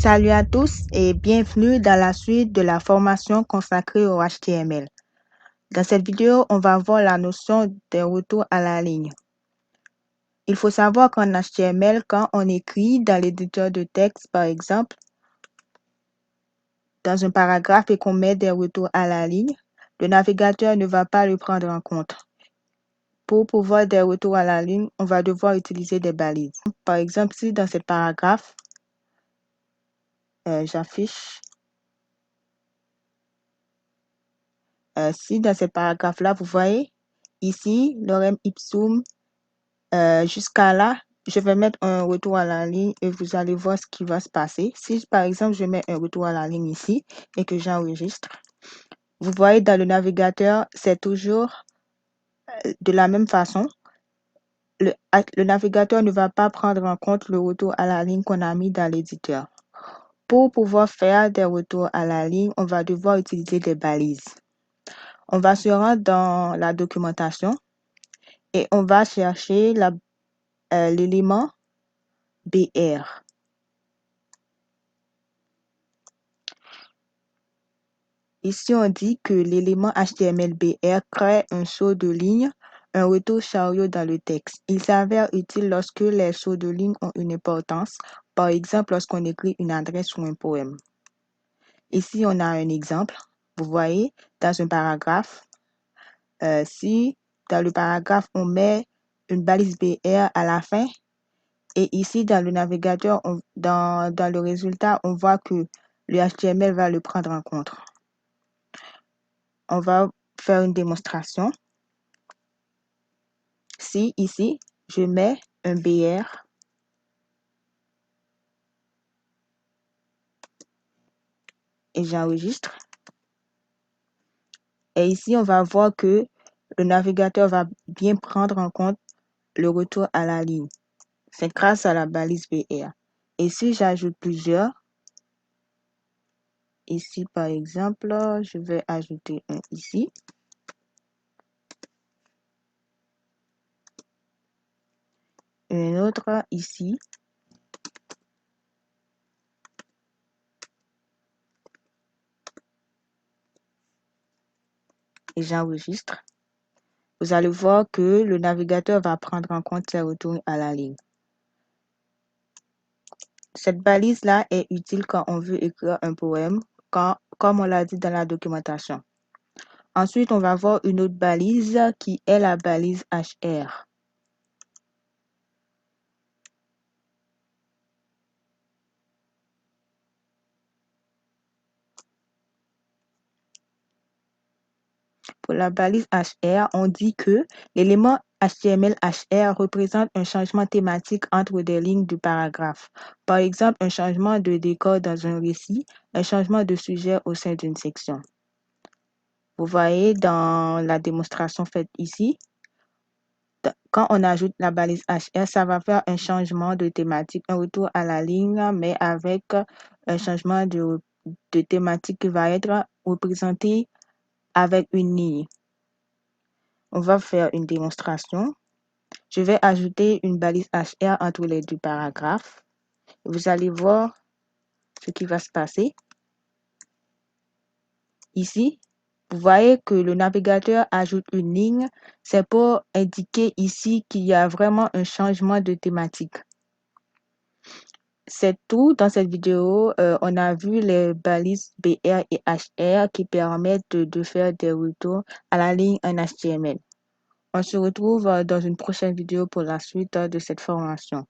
Salut à tous et bienvenue dans la suite de la formation consacrée au HTML. Dans cette vidéo, on va voir la notion des retours à la ligne. Il faut savoir qu'en HTML, quand on écrit dans l'éditeur de texte, par exemple, dans un paragraphe et qu'on met des retours à la ligne, le navigateur ne va pas le prendre en compte. Pour pouvoir des retours à la ligne, on va devoir utiliser des balises. Par exemple, si dans ce paragraphe, j'affiche si dans ce paragraphe-là, vous voyez, ici, lorem ipsum, jusqu'à là, je vais mettre un retour à la ligne et vous allez voir ce qui va se passer. Si, par exemple, je mets un retour à la ligne ici et que j'enregistre, vous voyez dans le navigateur, c'est toujours de la même façon. Le navigateur ne va pas prendre en compte le retour à la ligne qu'on a mis dans l'éditeur. Pour pouvoir faire des retours à la ligne, on va devoir utiliser des balises. On va se rendre dans la documentation et on va chercher l'élément BR. Ici, on dit que l'élément HTML BR crée un saut de ligne, un retour chariot dans le texte. Il s'avère utile lorsque les sauts de ligne ont une importance, par exemple lorsqu'on écrit une adresse ou un poème. Ici, on a un exemple. Vous voyez, dans un paragraphe, si dans le paragraphe, on met une balise BR à la fin, et ici, dans le navigateur, dans le résultat, on voit que le HTML va le prendre en compte. On va faire une démonstration. Si ici, je mets un BR, et j'enregistre. Et ici, on va voir que le navigateur va bien prendre en compte le retour à la ligne. C'est grâce à la balise BR. Et si j'ajoute plusieurs, ici par exemple, je vais ajouter un ici. Un autre ici. Et j'enregistre. Vous allez voir que le navigateur va prendre en compte ces retours à la ligne. Cette balise-là est utile quand on veut écrire un poème, comme on l'a dit dans la documentation. Ensuite, on va voir une autre balise qui est la balise HR. Pour la balise HR, on dit que l'élément HTML HR représente un changement thématique entre des lignes du paragraphe. Par exemple, un changement de décor dans un récit, un changement de sujet au sein d'une section. Vous voyez dans la démonstration faite ici, quand on ajoute la balise HR, ça va faire un changement de thématique, un retour à la ligne, mais avec un changement de thématique qui va être représenté avec une ligne. On va faire une démonstration. Je vais ajouter une balise HR entre les deux paragraphes. Vous allez voir ce qui va se passer. Ici, vous voyez que le navigateur ajoute une ligne. C'est pour indiquer ici qu'il y a vraiment un changement de thématique. C'est tout dans cette vidéo. On a vu les balises BR et HR qui permettent de faire des retours à la ligne en HTML. On se retrouve dans une prochaine vidéo pour la suite de cette formation.